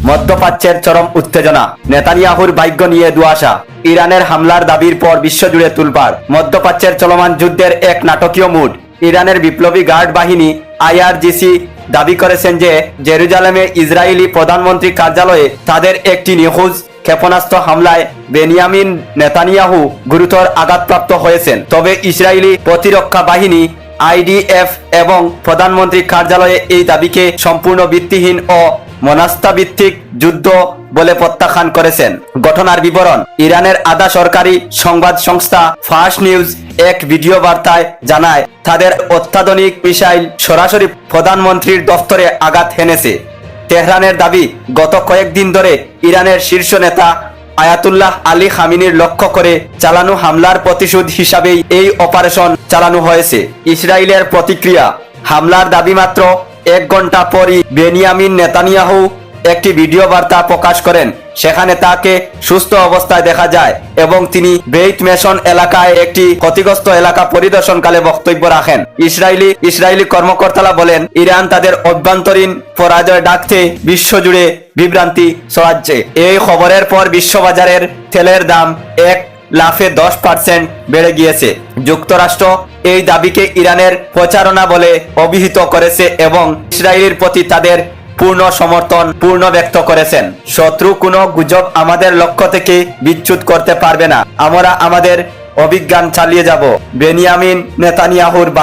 মধ্যপ্রাচ্যের চরম উত্তেজনা, নেতানিয়াহুর ভাগ্য নিয়ে দুআশা, ইরানের হামলার দাবির পর বিশ্বজুড়ে তুলপাড়। মধ্যপ্রাচ্যের চলমান যুদ্ধের এক নাটকীয় মুড। ইরানের বিপ্লবী গার্ড বাহিনী আইআরজিসি দাবি করেছেন যে জেরুজালেমে ইসরায়েলি প্রধানমন্ত্রী কার্যালয়ে তাদের একটি নিখোঁজ ক্ষেপণাস্ত্র হামলায় বেনিয়ামিন নেতানিয়াহু গুরুতর আঘাতপ্রাপ্ত হয়েছেন। তবে ইসরায়েলি প্রতিরক্ষা বাহিনী আইডিএফ এবং প্রধানমন্ত্রী কার্যালয়ে এই দাবিকে সম্পূর্ণ ভিত্তিহীন ও মনস্তাত্ত্বিক যুদ্ধ বলে প্রত্যাখ্যান করেছেন। ঘটনার বিবরণ: ইরানের আধা সরকারি সংবাদ সংস্থা ফার্স্ট নিউজ এক ভিডিও বার্তায় জানায়, তাদের অত্যাধুনিক মিসাইল সরাসরি প্রধানমন্ত্রীর দফতরে আঘাত হেনেছে। তেহরানের দাবি, গত কয়েকদিন ধরে ইরানের শীর্ষ নেতা আয়াতুল্লাহ আলী খামিনির লক্ষ্য করে চালানো হামলার প্রতিশোধ হিসাবেই এই অপারেশন চালানো হয়েছে। ইসরায়েলের প্রতিক্রিয়া: হামলার দাবি মাত্র 1 ঘন্টা পরই বেনিয়ামিন নেতানিয়াহু একটি ভিডিও বার্তা প্রকাশ করেন। সেখানে তাকে সুস্থ অবস্থায় দেখা যায় এবং তিনি বেইত মেশন এলাকায় একটি ক্ষতিগ্রস্ত এলাকা পরিদর্শনকালে বক্তব্য রাখেন। ইসরায়েলি কর্মকর্তারা বলেন, ইরান তাদের অভ্যন্তরীণ পরাজয় ডাকতে বিশ্বজুড়ে বিভ্রান্তি ছড়াচ্ছে। এই খবরের পর বিশ্ববাজারের তেলের দাম এক লাফে 10% বেড়ে গিয়েছে। যুক্তরাষ্ট্র এই দাবিকে ইরানের প্রচারণা বলে অভিহিত করেছে এবং ইসরায়েলের প্রতি তাদের পূর্ণ সমর্থন ব্যক্ত করেছেন। শত্রু কোনো গুজব আমাদের লক্ষ্য থেকে বিচ্যুত করতে পারবে না। আমরা আমাদের অভিযান চালিয়ে যাব, বেনিয়ামিন নেতানিয়াহুর বার্তা।